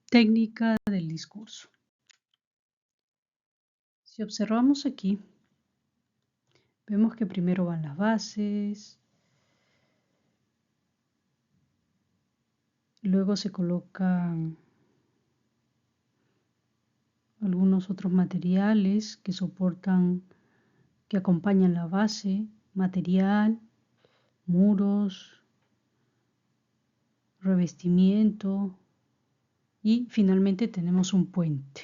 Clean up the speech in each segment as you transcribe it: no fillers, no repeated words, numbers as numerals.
Técnica del discurso. Si observamos aquí, vemos que primero van las bases, luego se colocan algunos otros materiales que soportan, que acompañan la base, material, muros, revestimiento y finalmente tenemos un puente.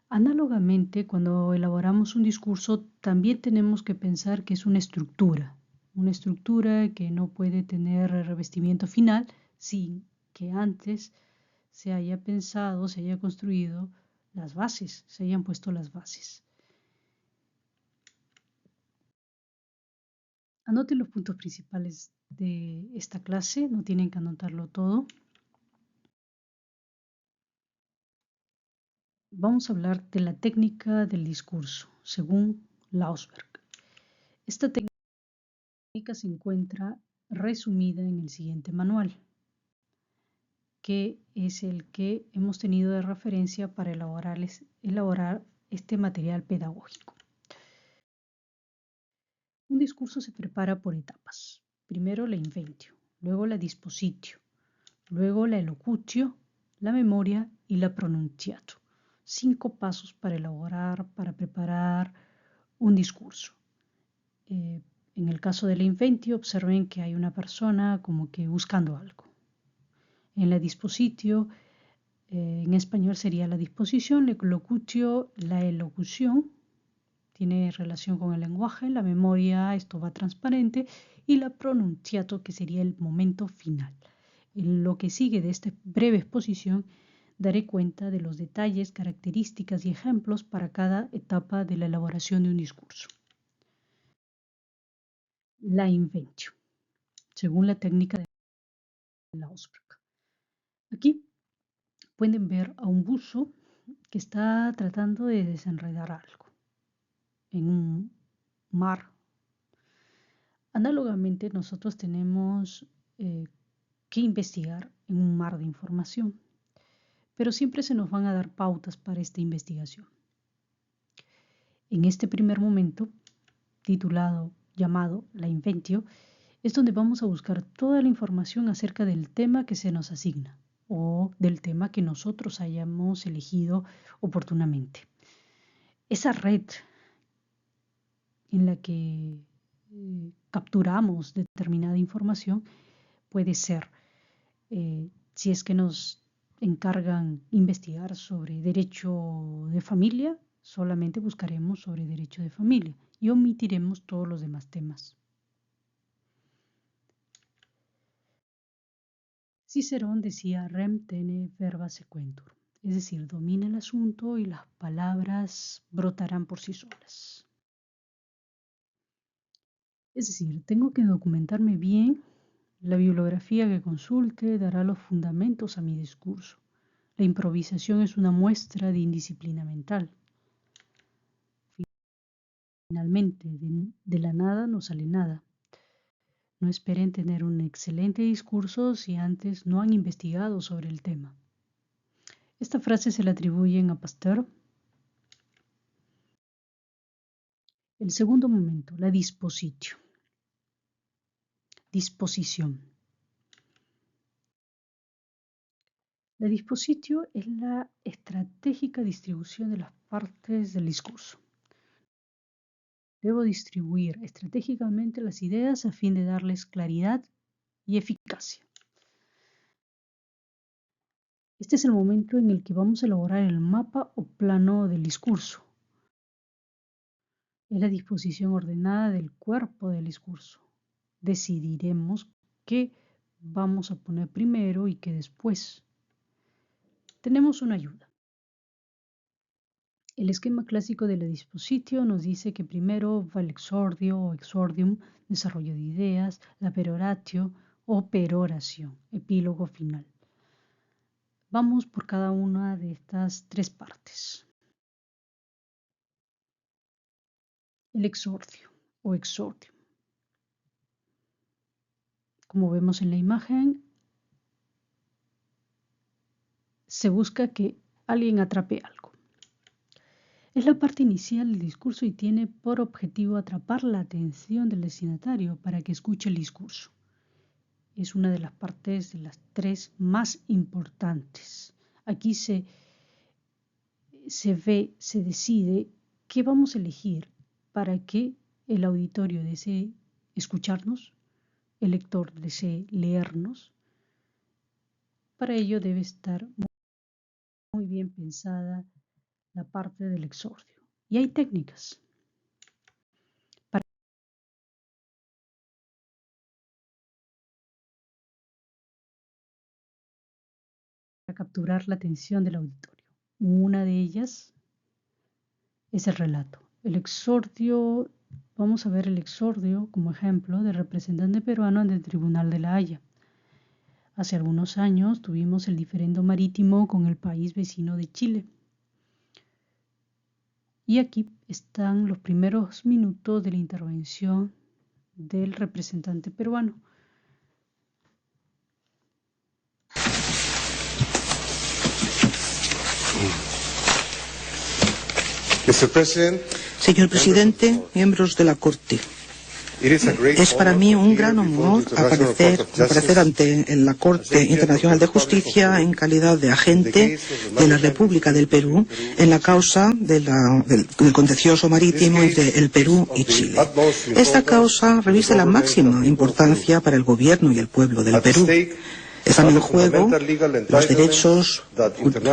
Análogamente, cuando elaboramos un discurso, también tenemos que pensar que es una estructura que no puede tener revestimiento final sin que antes se haya pensado, se haya construido las bases, se hayan puesto las bases. Anoten los puntos principales de esta clase, no tienen que anotarlo todo. Vamos a hablar de la técnica del discurso, según Lausberg. Esta técnica se encuentra resumida en el siguiente manual, que es el que hemos tenido de referencia para elaborar este material pedagógico. Un discurso se prepara por etapas. Primero la inventio, luego la dispositio, luego la elocutio, la memoria y la pronunciatio. 5 pasos para elaborar, para preparar un discurso. En el caso de la inventio, observen que hay una persona como que buscando algo. En la dispositio, en español sería la disposición, la elocutio, la elocución, tiene relación con el lenguaje, la memoria, esto va transparente, y la pronunciato, que sería el momento final. En lo que sigue de esta breve exposición, daré cuenta de los detalles, características y ejemplos para cada etapa de la elaboración de un discurso. La inventio, según la técnica de Lausberg. Aquí pueden ver a un buzo que está tratando de desenredar algo en un mar. Análogamente, nosotros tenemos que investigar en un mar de información, pero siempre se nos van a dar pautas para esta investigación. En este primer momento, llamado la inventio, es donde vamos a buscar toda la información acerca del tema que se nos asigna o del tema que nosotros hayamos elegido oportunamente. Esa red en la que capturamos determinada información puede ser, si es que nos encargan investigar sobre derecho de familia, solamente buscaremos sobre derecho de familia y omitiremos todos los demás temas. Cicerón decía rem tene verba sequentur, es decir, domina el asunto y las palabras brotarán por sí solas. Es decir, tengo que documentarme bien. La bibliografía que consulte dará los fundamentos a mi discurso. La improvisación es una muestra de indisciplina mental. Finalmente, de la nada no sale nada. No esperen tener un excelente discurso si antes no han investigado sobre el tema. Esta frase se la atribuyen a Pasteur. El segundo momento, la dispositio. Disposición. La dispositio es la estratégica distribución de las partes del discurso. Debo distribuir estratégicamente las ideas a fin de darles claridad y eficacia. Este es el momento en el que vamos a elaborar el mapa o plano del discurso. Es la disposición ordenada del cuerpo del discurso. Decidiremos qué vamos a poner primero y qué después. Tenemos una ayuda. El esquema clásico de la dispositio nos dice que primero va el exordio o exordium, desarrollo de ideas, la peroratio o peroración, epílogo final. Vamos por cada una de estas 3 partes. El exordio o exordium. Como vemos en la imagen, se busca que alguien atrape algo. Es la parte inicial del discurso y tiene por objetivo atrapar la atención del destinatario para que escuche el discurso. Es una de las partes de las 3 más importantes. Aquí se decide qué vamos a elegir para que el auditorio desee escucharnos, el lector desee leernos. Para ello debe estar muy bien pensada la parte del exordio. Y hay técnicas para capturar la atención del auditorio. Una de ellas es el relato. El exordio, vamos a ver el exordio como ejemplo de representante peruano ante el Tribunal de la Haya. Hace algunos años tuvimos el diferendo marítimo con el país vecino de Chile. Y aquí están los primeros minutos de la intervención del representante peruano. Señor presidente, miembros de la Corte, es para mí un gran honor aparecer ante la Corte Internacional de Justicia en calidad de agente de la República del Perú en la causa del contencioso marítimo entre el Perú y Chile. Esta causa reviste la máxima importancia para el gobierno y el pueblo del Perú. Están en juego los derechos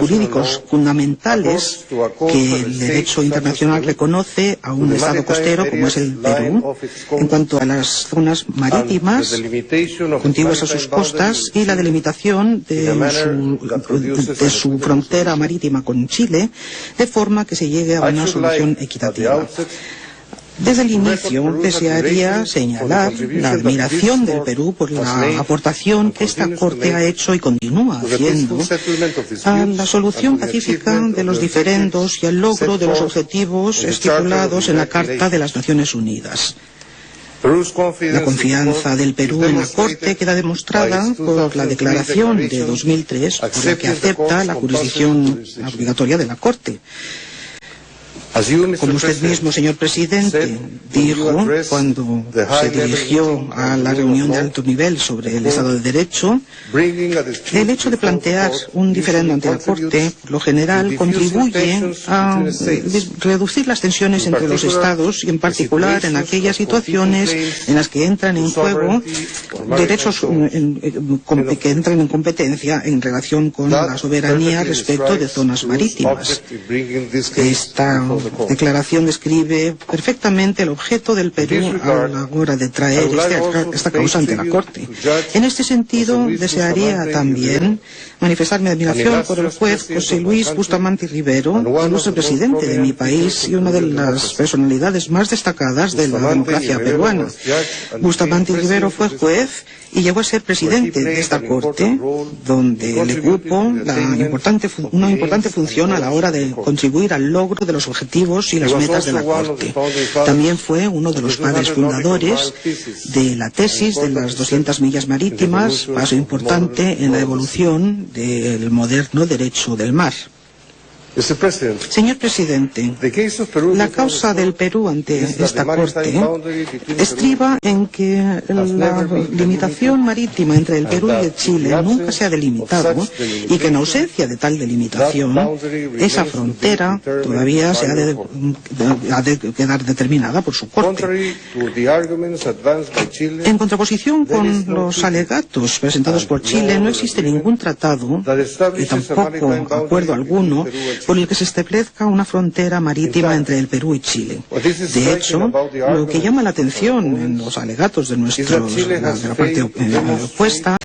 jurídicos fundamentales que el derecho internacional reconoce a un Estado costero como es el Perú, en cuanto a las zonas marítimas contiguas a sus costas y la delimitación de su frontera marítima con Chile, de forma que se llegue a una solución equitativa. Desde el inicio desearía señalar la admiración del Perú por la aportación que esta Corte ha hecho y continúa haciendo a la solución pacífica de los diferendos y al logro de los objetivos estipulados en la Carta de las Naciones Unidas. La confianza del Perú en la Corte queda demostrada por la declaración de 2003 por la que acepta la jurisdicción obligatoria de la Corte. Como usted mismo, señor presidente, dijo cuando se dirigió a la reunión de alto nivel sobre el Estado de Derecho, el hecho de plantear un diferendo ante la Corte, por lo general, contribuye a reducir las tensiones entre los Estados y, en particular, en aquellas situaciones en las que entran en juego derechos que entran en competencia en relación con la soberanía respecto de zonas marítimas. Esta declaración describe perfectamente el objeto del Perú a la hora de traer esta causa ante la Corte. En este sentido, desearía también manifestar mi admiración por el juez José Luis Bustamante Rivero, ilustre presidente de mi país y una de las personalidades más destacadas de la democracia peruana. Bustamante Rivero fue juez y llegó a ser presidente de esta Corte, donde le cupo una importante función a la hora de contribuir al logro de los objetivos y las metas de la Corte. También fue uno de los padres fundadores de la tesis de las 200 millas marítimas, paso importante en la evolución del moderno derecho del mar. Señor presidente, la causa del Perú ante esta Corte estriba en que la limitación marítima entre el Perú y el Chile nunca se ha delimitado y que en ausencia de tal delimitación, esa frontera todavía ha de quedar determinada por su Corte. En contraposición con los alegatos presentados por Chile, no existe ningún tratado y tampoco acuerdo alguno por el que se establezca una frontera marítima entre el Perú y Chile. De hecho, lo que llama la atención en los alegatos de la parte opuesta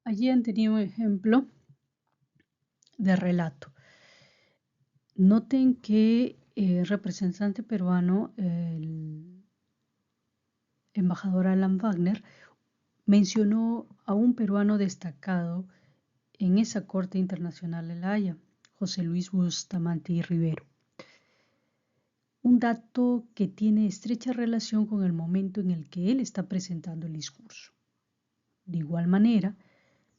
Allí han tenido un ejemplo de relato. Noten que el representante peruano, el embajador Alan Wagner, mencionó a un peruano destacado en esa Corte Internacional de La Haya, José Luis Bustamante y Rivero. Un dato que tiene estrecha relación con el momento en el que él está presentando el discurso. De igual manera,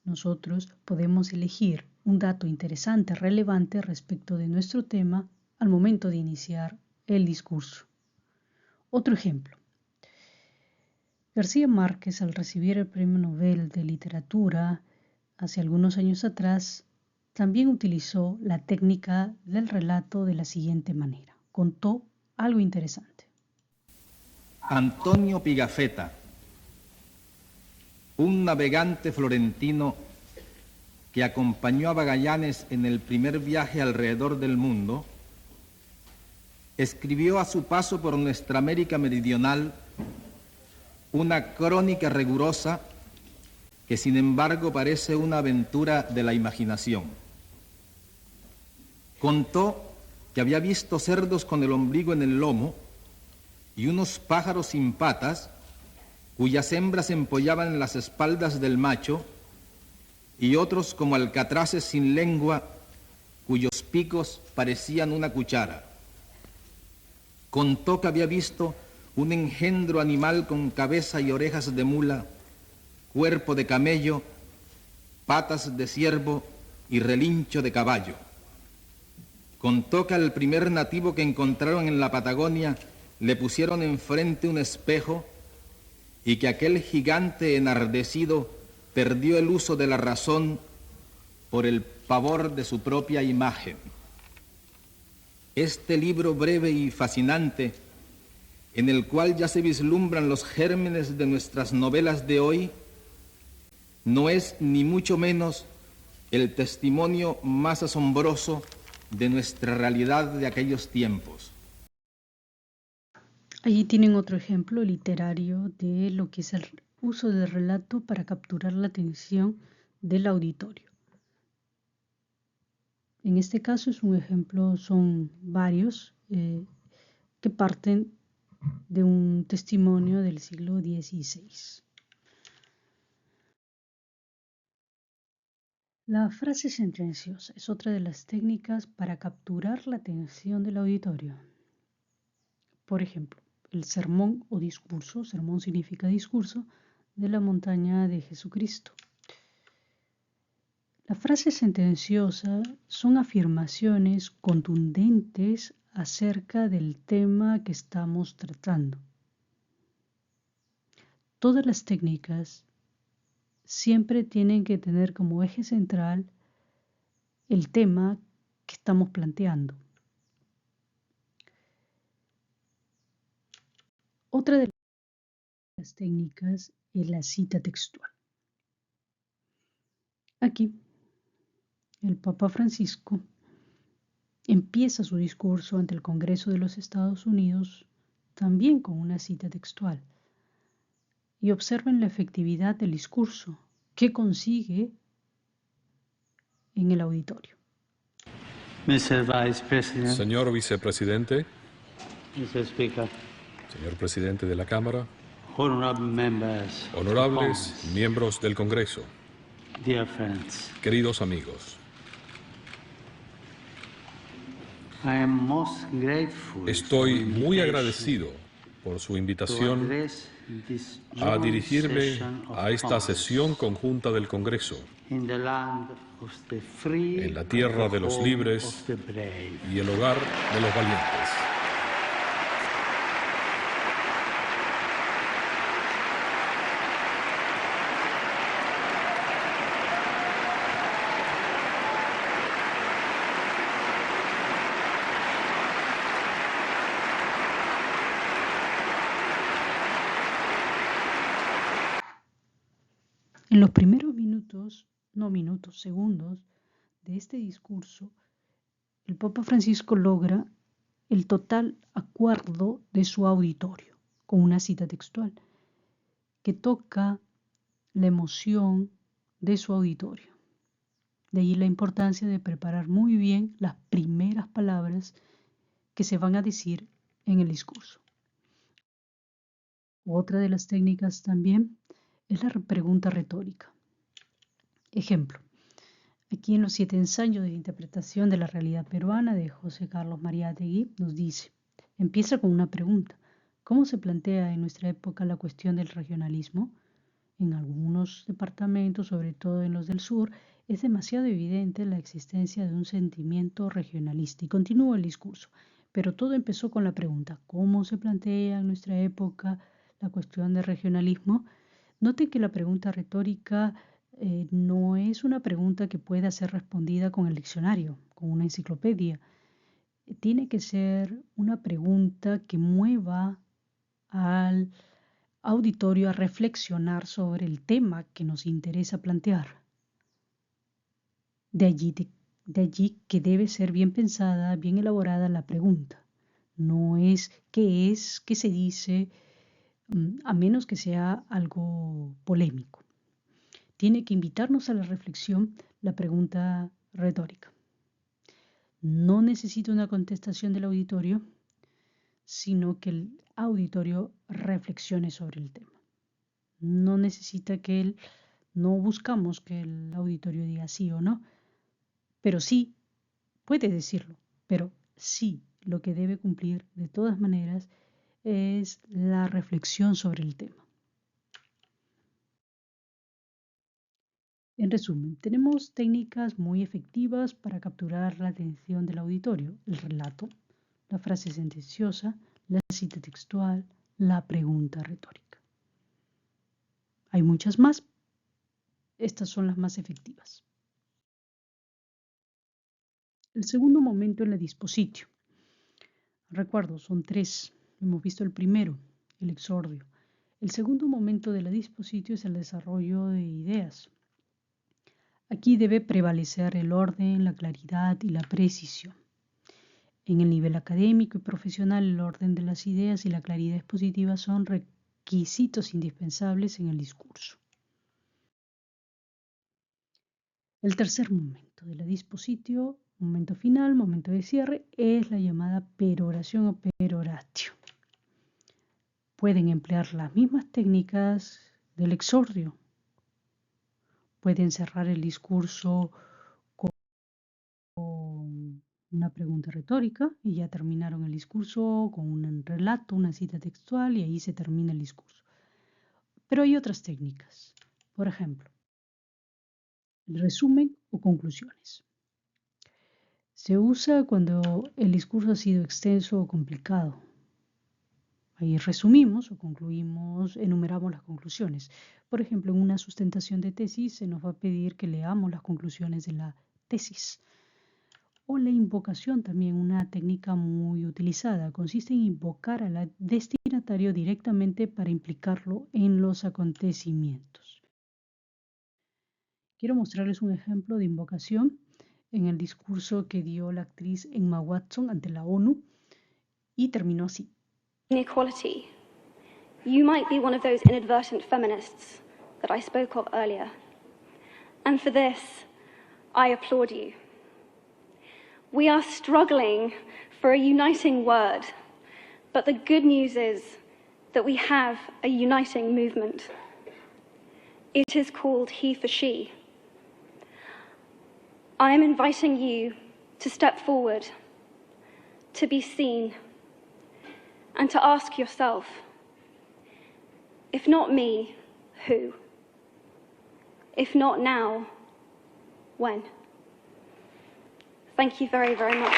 nosotros podemos elegir un dato interesante, relevante respecto de nuestro tema al momento de iniciar el discurso. Otro ejemplo. García Márquez, al recibir el Premio Nobel de Literatura hace algunos años atrás, también utilizó la técnica del relato de la siguiente manera. Contó algo interesante. Antonio Pigafetta, un navegante florentino que acompañó a Magallanes en el primer viaje alrededor del mundo, escribió a su paso por nuestra América meridional una crónica rigurosa que sin embargo parece una aventura de la imaginación. Contó que había visto cerdos con el ombligo en el lomo y unos pájaros sin patas cuyas hembras empollaban en las espaldas del macho, y otros como alcatraces sin lengua cuyos picos parecían una cuchara. Contó que había visto un engendro animal con cabeza y orejas de mula, cuerpo de camello, patas de ciervo y relincho de caballo. Contó que al primer nativo que encontraron en la Patagonia le pusieron enfrente un espejo y que aquel gigante enardecido perdió el uso de la razón por el pavor de su propia imagen. Este libro breve y fascinante, en el cual ya se vislumbran los gérmenes de nuestras novelas de hoy, no es ni mucho menos el testimonio más asombroso de nuestra realidad de aquellos tiempos. Allí tienen otro ejemplo literario de lo que es el uso del relato para capturar la atención del auditorio. En este caso es un ejemplo, son varios que parten de un testimonio del siglo XVI. La frase sentenciosa es otra de las técnicas para capturar la atención del auditorio. Por ejemplo, el sermón o discurso, sermón significa discurso, de la montaña de Jesucristo. La frase sentenciosa son afirmaciones contundentes acerca del tema que estamos tratando. Todas las técnicas siempre tienen que tener como eje central el tema que estamos planteando. Otra de las técnicas es la cita textual. Aquí, el Papa Francisco empieza su discurso ante el Congreso de los Estados Unidos también con una cita textual. Y observen la efectividad del discurso que consigue en el auditorio. Señor vicepresidente, Mr. Speaker, señor presidente de la Cámara, honorables miembros del Congreso, dear friends, queridos amigos, I am most grateful estoy for the muy invitation agradecido por su to invitación address this a joint dirigirme session of a esta Congress sesión conjunta del Congreso in the land of the free en la tierra and the de los home libres of the brave. y el hogar de los valientes. En los primeros segundos de este discurso, el Papa Francisco logra el total acuerdo de su auditorio con una cita textual que toca la emoción de su auditorio. De ahí la importancia de preparar muy bien las primeras palabras que se van a decir en el discurso. Otra de las técnicas también es la pregunta retórica. Ejemplo, aquí en los 7 ensayos de interpretación de la realidad peruana de José Carlos Mariátegui nos dice, empieza con una pregunta. ¿Cómo se plantea en nuestra época la cuestión del regionalismo? En algunos departamentos, sobre todo en los del sur, es demasiado evidente la existencia de un sentimiento regionalista. Y continúa el discurso, pero todo empezó con la pregunta, ¿cómo se plantea en nuestra época la cuestión del regionalismo? Note que la pregunta retórica no es una pregunta que pueda ser respondida con el diccionario, con una enciclopedia. Tiene que ser una pregunta que mueva al auditorio a reflexionar sobre el tema que nos interesa plantear. De allí que debe ser bien pensada, bien elaborada la pregunta. No es, qué se dice, a menos que sea algo polémico. Tiene que invitarnos a la reflexión la pregunta retórica. No necesita una contestación del auditorio, sino que el auditorio reflexione sobre el tema. No necesita no buscamos que el auditorio diga sí o no, pero sí, puede decirlo, pero sí, lo que debe cumplir de todas maneras es la reflexión sobre el tema. En resumen, tenemos técnicas muy efectivas para capturar la atención del auditorio, el relato, la frase sentenciosa, la cita textual, la pregunta retórica. Hay muchas más, estas son las más efectivas. El segundo momento es la dispositio. Recuerdo, son 3. Hemos visto el primero, el exordio. El segundo momento de la dispositio es el desarrollo de ideas. Aquí debe prevalecer el orden, la claridad y la precisión. En el nivel académico y profesional, el orden de las ideas y la claridad expositiva son requisitos indispensables en el discurso. El tercer momento de la dispositio, momento final, momento de cierre, es la llamada peroración o peroratio. Pueden emplear las mismas técnicas del exordio. Pueden cerrar el discurso con una pregunta retórica y ya terminaron el discurso con un relato, una cita textual y ahí se termina el discurso. Pero hay otras técnicas. Por ejemplo, el resumen o conclusiones. Se usa cuando el discurso ha sido extenso o complicado. Ahí resumimos o concluimos, enumeramos las conclusiones. Por ejemplo, en una sustentación de tesis se nos va a pedir que leamos las conclusiones de la tesis. O la invocación, también una técnica muy utilizada, consiste en invocar al destinatario directamente para implicarlo en los acontecimientos. Quiero mostrarles un ejemplo de invocación en el discurso que dio la actriz Emma Watson ante la ONU y terminó así. Inequality. You might be one of those inadvertent feminists that I spoke of earlier. And for this, I applaud you. We are struggling for a uniting word, but the good news is that we have a uniting movement. It is called He for She. I am inviting you to step forward, to be seen, and to ask yourself, if not me, who? If not now, when? Thank you very, very much.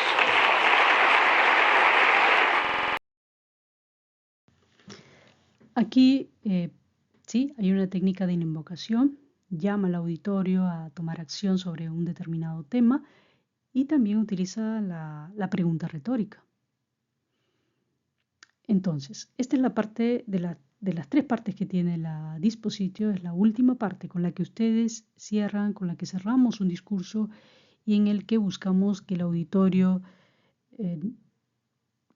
Aquí, sí, hay una técnica de invocación, llama al auditorio a tomar acción sobre un determinado tema y también utiliza la pregunta retórica. Entonces, esta es la parte de las 3 partes que tiene la dispositio, es la última parte con la que ustedes cierran, con la que cerramos un discurso y en el que buscamos que el auditorio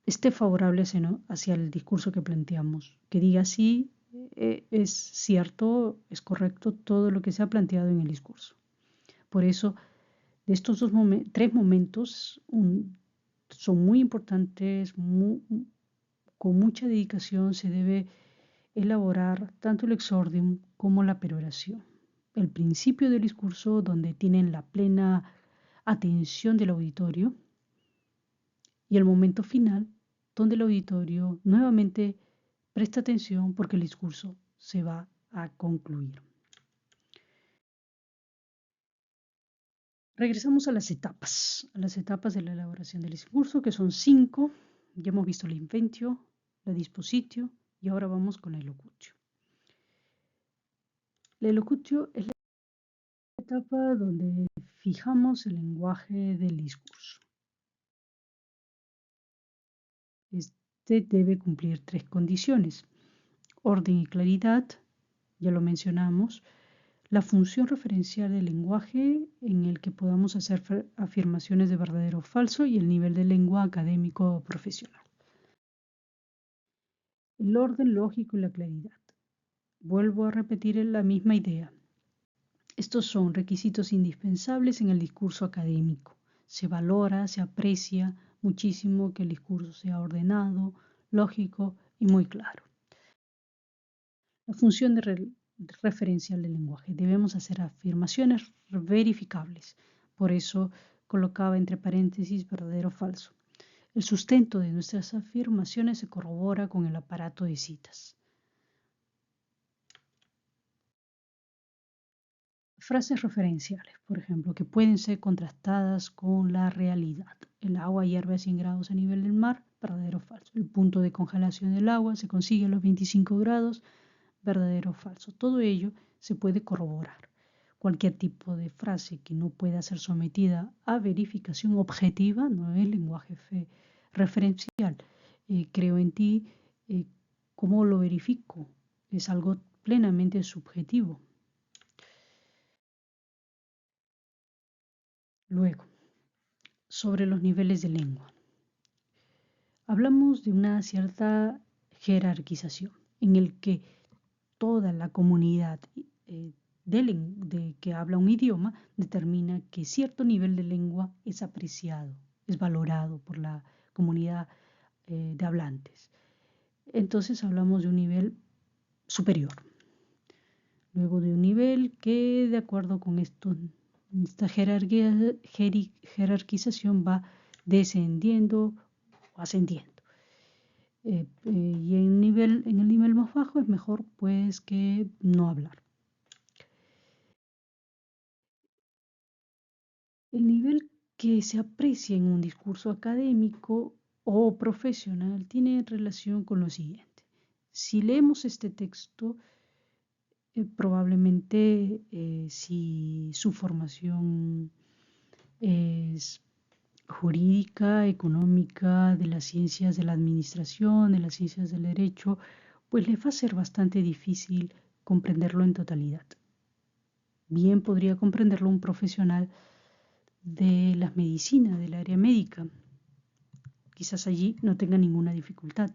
esté favorable hacia el discurso que planteamos, que diga sí es cierto, es correcto todo lo que se ha planteado en el discurso. Por eso, de estos tres momentos son muy importantes, con mucha dedicación se debe elaborar tanto el exordium como la peroración. El principio del discurso, donde tienen la plena atención del auditorio, y el momento final, donde el auditorio nuevamente presta atención porque el discurso se va a concluir. Regresamos a las etapas de la elaboración del discurso, que son 5. Ya hemos visto la inventio, la dispositio, y ahora vamos con la elocutio. La elocutio es la etapa donde fijamos el lenguaje del discurso. Este debe cumplir 3 condiciones: orden y claridad, ya lo mencionamos, la función referencial del lenguaje en el que podamos hacer afirmaciones de verdadero o falso, y el nivel de lengua académico o profesional. El orden lógico y la claridad. Vuelvo a repetir la misma idea. Estos son requisitos indispensables en el discurso académico. Se valora, se aprecia muchísimo que el discurso sea ordenado, lógico y muy claro. La función referencial del lenguaje. Debemos hacer afirmaciones verificables. Por eso colocaba entre paréntesis verdadero o falso. El sustento de nuestras afirmaciones se corrobora con el aparato de citas. Frases referenciales, por ejemplo, que pueden ser contrastadas con la realidad. El agua hierve a 100 grados a nivel del mar, verdadero o falso. El punto de congelación del agua se consigue a los 25 grados, verdadero o falso. Todo ello se puede corroborar. Cualquier tipo de frase que no pueda ser sometida a verificación objetiva no es lenguaje referencial. Creo en ti, ¿cómo lo verifico? Es algo plenamente subjetivo. Luego, sobre los niveles de lengua. Hablamos de una cierta jerarquización en el que toda la comunidad de que habla un idioma determina que cierto nivel de lengua es apreciado, es valorado por la comunidad de hablantes. Entonces hablamos de un nivel superior. Luego de un nivel que, de acuerdo con esta jerarquización, va descendiendo o ascendiendo. Y en el nivel más bajo es mejor pues que no hablar. El nivel que se aprecia en un discurso académico o profesional tiene relación con lo siguiente. Si leemos este texto, probablemente si su formación es jurídica, económica, de las ciencias de la administración, de las ciencias del derecho, pues le va a ser bastante difícil comprenderlo en totalidad. Bien podría comprenderlo un profesional de las medicinas, del área médica. Quizás allí no tenga ninguna dificultad.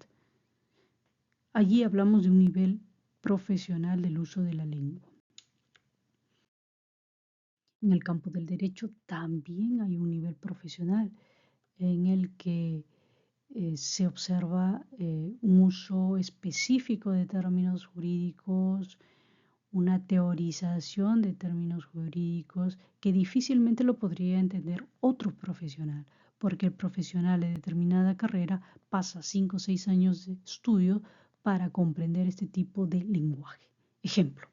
Allí hablamos de un nivel profesional del uso de la lengua. En el campo del derecho también hay un nivel profesional en el que se observa un uso específico de términos jurídicos, una teorización de términos jurídicos que difícilmente lo podría entender otro profesional, porque el profesional de determinada carrera pasa 5 o 6 años de estudio para comprender este tipo de lenguaje. Ejemplo.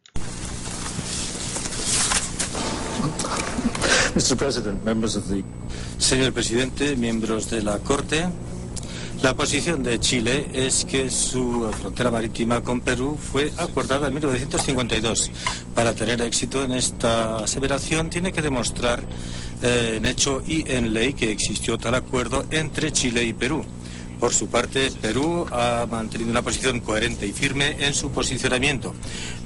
Señor presidente, miembros de la Corte, la posición de Chile es que su frontera marítima con Perú fue acordada en 1952. Para tener éxito en esta aseveración tiene que demostrar en hecho y en ley que existió tal acuerdo entre Chile y Perú. Por su parte, Perú ha mantenido una posición coherente y firme en su posicionamiento.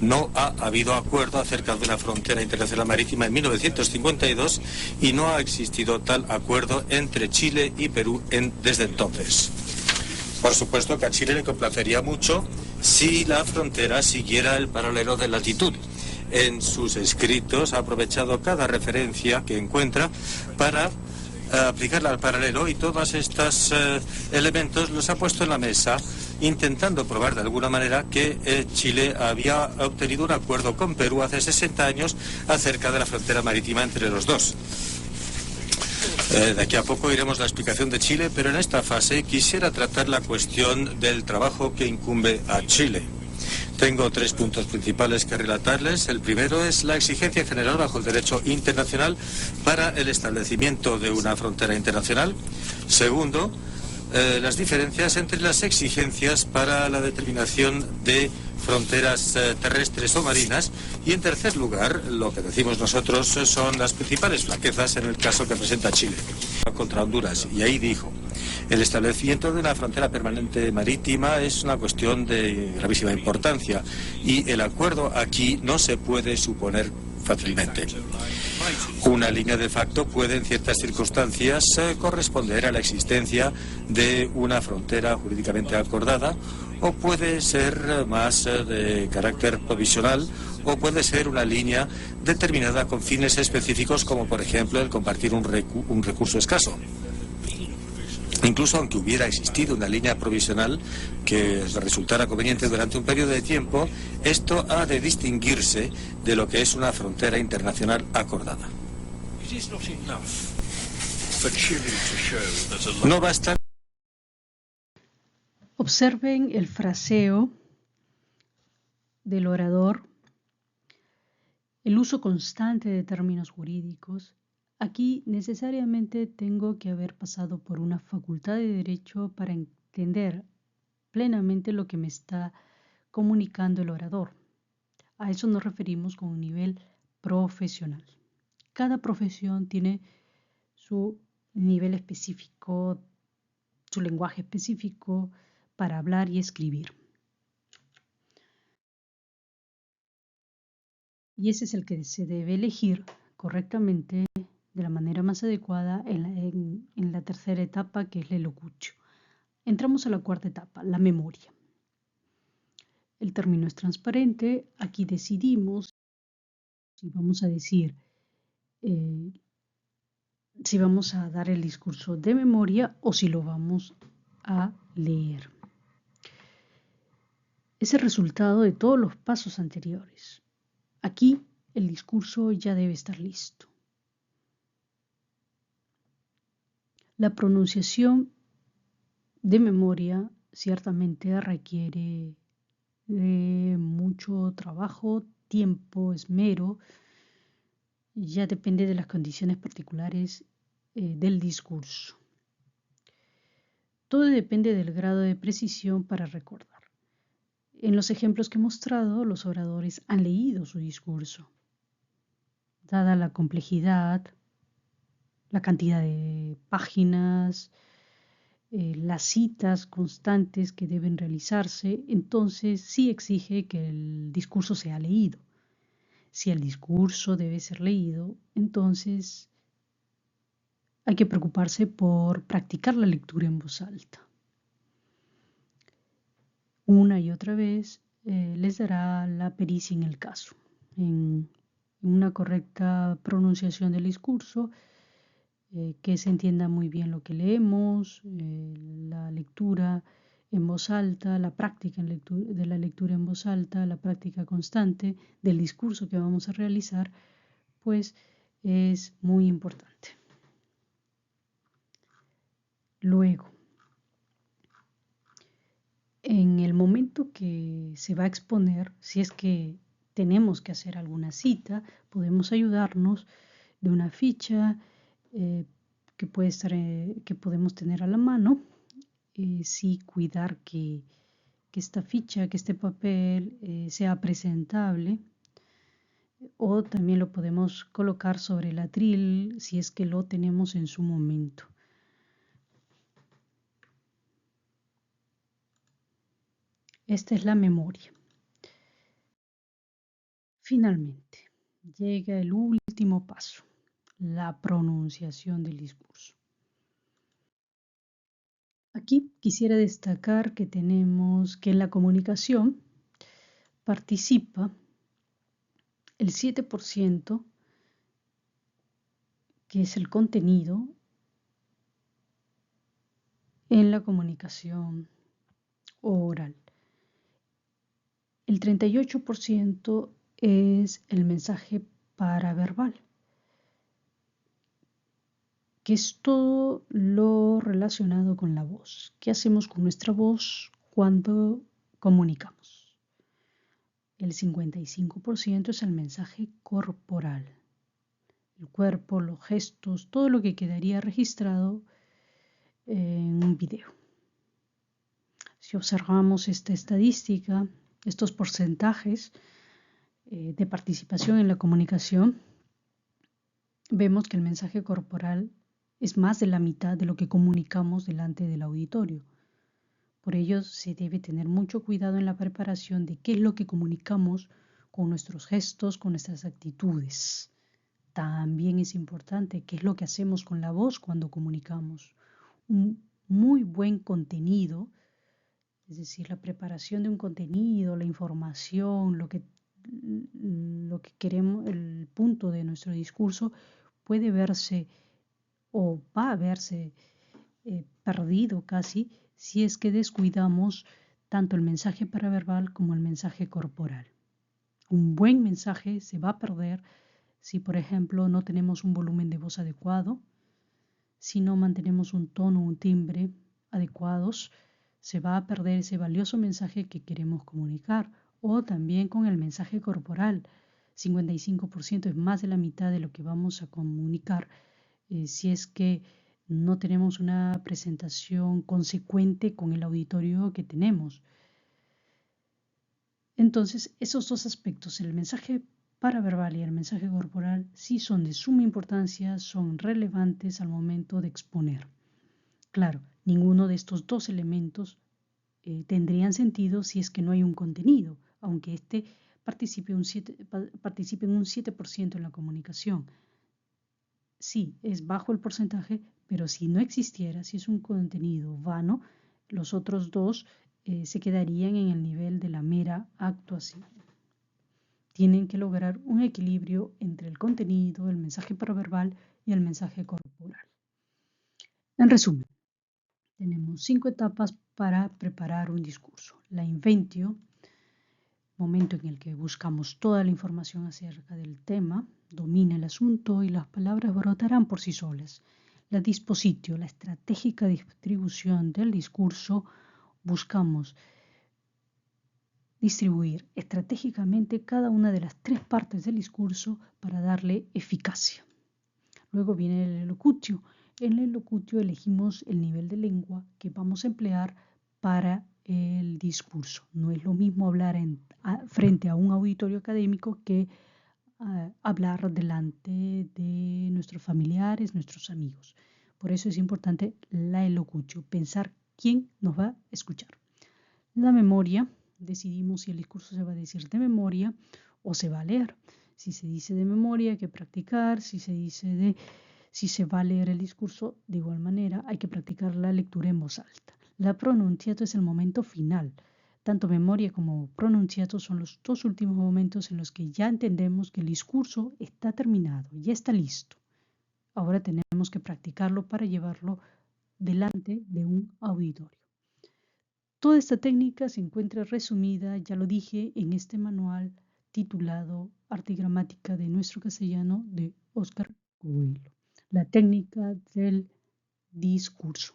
No ha habido acuerdo acerca de una frontera internacional marítima en 1952 y no ha existido tal acuerdo entre Chile y Perú desde entonces. Por supuesto que a Chile le complacería mucho si la frontera siguiera el paralelo de latitud. En sus escritos ha aprovechado cada referencia que encuentra para aplicarla al paralelo, y todos estos elementos los ha puesto en la mesa, intentando probar de alguna manera que Chile había obtenido un acuerdo con Perú hace 60 años acerca de la frontera marítima entre los dos. De aquí a poco iremos a la explicación de Chile, pero en esta fase quisiera tratar la cuestión del trabajo que incumbe a Chile. Tengo 3 puntos principales que relatarles. El primero es la exigencia general bajo el derecho internacional para el establecimiento de una frontera internacional. Segundo, las diferencias entre las exigencias para la determinación de fronteras terrestres o marinas. Y en tercer lugar, lo que decimos nosotros son las principales flaquezas en el caso que presenta Chile contra Honduras. Y ahí dijo: el establecimiento de una frontera permanente marítima es una cuestión de gravísima importancia y el acuerdo aquí no se puede suponer fácilmente. Una línea de facto puede en ciertas circunstancias corresponder a la existencia de una frontera jurídicamente acordada, o puede ser más de carácter provisional, o puede ser una línea determinada con fines específicos, como por ejemplo el compartir un recurso escaso. Incluso aunque hubiera existido una línea provisional que resultara conveniente durante un periodo de tiempo, esto ha de distinguirse de lo que es una frontera internacional acordada. No basta. Observen el fraseo del orador, el uso constante de términos jurídicos. Aquí necesariamente tengo que haber pasado por una facultad de derecho para entender plenamente lo que me está comunicando el orador. A eso nos referimos con un nivel profesional. Cada profesión tiene su nivel específico, su lenguaje específico para hablar y escribir. Y ese es el que se debe elegir correctamente, de la manera más adecuada, en la tercera etapa, que es la elocutio. Entramos a la cuarta etapa, la memoria. El término es transparente. Aquí decidimos si vamos a decir, si vamos a dar el discurso de memoria o si lo vamos a leer. Es el resultado de todos los pasos anteriores. Aquí el discurso ya debe estar listo. La pronunciación de memoria ciertamente requiere de mucho trabajo, tiempo, esmero. Ya depende de las condiciones particulares del discurso. Todo depende del grado de precisión para recordar. En los ejemplos que he mostrado, los oradores han leído su discurso. Dada la complejidad, la cantidad de páginas, las citas constantes que deben realizarse, entonces sí exige que el discurso sea leído. Si el discurso debe ser leído, entonces hay que preocuparse por practicar la lectura en voz alta. Una y otra vez les dará la pericia en el caso, en una correcta pronunciación del discurso, que se entienda muy bien lo que leemos, la lectura en voz alta, la práctica de la lectura en voz alta, la práctica constante del discurso que vamos a realizar, pues es muy importante. Luego, en el momento que se va a exponer, si es que tenemos que hacer alguna cita, podemos ayudarnos de una ficha que podemos tener a la mano. Sí, cuidar que esta ficha, que este papel sea presentable, o también lo podemos colocar sobre el atril si es que lo tenemos en su momento. Esta es la memoria. Finalmente, llega el último paso, la pronunciación del discurso. Aquí quisiera destacar que tenemos que en la comunicación participa el 7%, que es el contenido en la comunicación oral. El 38% es el mensaje paraverbal, que es todo lo relacionado con la voz. ¿Qué hacemos con nuestra voz cuando comunicamos? El 55% es el mensaje corporal. El cuerpo, los gestos, todo lo que quedaría registrado en un video. Si observamos esta estadística, estos porcentajes de participación en la comunicación, vemos que el mensaje corporal es más de la mitad de lo que comunicamos delante del auditorio. Por ello, se debe tener mucho cuidado en la preparación de qué es lo que comunicamos con nuestros gestos, con nuestras actitudes. También es importante qué es lo que hacemos con la voz cuando comunicamos. Un muy buen contenido, es decir, la preparación de un contenido, la información, lo que queremos, el punto de nuestro discurso puede verse o va a verse perdido casi si es que descuidamos tanto el mensaje paraverbal como el mensaje corporal. Un buen mensaje se va a perder si, por ejemplo, no tenemos un volumen de voz adecuado, si no mantenemos un tono o un timbre adecuados, se va a perder ese valioso mensaje que queremos comunicar. O también con el mensaje corporal, 55% es más de la mitad de lo que vamos a comunicar si es que no tenemos una presentación consecuente con el auditorio que tenemos. Entonces, esos dos aspectos, el mensaje paraverbal y el mensaje corporal, sí son de suma importancia, son relevantes al momento de exponer. Claro, ninguno de estos dos elementos tendrían sentido si es que no hay un contenido, aunque éste participe en un 7% en la comunicación. Sí, es bajo el porcentaje, pero si no existiera, si es un contenido vano, los otros dos se quedarían en el nivel de la mera actuación. Tienen que lograr un equilibrio entre el contenido, el mensaje paraverbal y el mensaje corporal. En resumen, tenemos 5 etapas para preparar un discurso. La inventio, momento en el que buscamos toda la información acerca del tema, domina el asunto y las palabras brotarán por sí solas. La dispositio, la estratégica distribución del discurso, buscamos distribuir estratégicamente cada una de las 3 partes del discurso para darle eficacia. Luego viene el elocutio. En el elocutio elegimos el nivel de lengua que vamos a emplear para el discurso. No es lo mismo hablar frente a un auditorio académico que hablar delante de nuestros familiares, nuestros amigos. Por eso es importante la elocutio, pensar quién nos va a escuchar. La memoria, decidimos si el discurso se va a decir de memoria o se va a leer. Si se dice de memoria hay que practicar, si se va a leer el discurso, de igual manera hay que practicar la lectura en voz alta. La pronunciato es el momento final. Tanto memoria como pronunciato son los 2 últimos momentos en los que ya entendemos que el discurso está terminado, ya está listo. Ahora tenemos que practicarlo para llevarlo delante de un auditorio. Toda esta técnica se encuentra resumida, ya lo dije, en este manual titulado Arte y Gramática de Nuestro Castellano de Óscar Coelho. La técnica del discurso.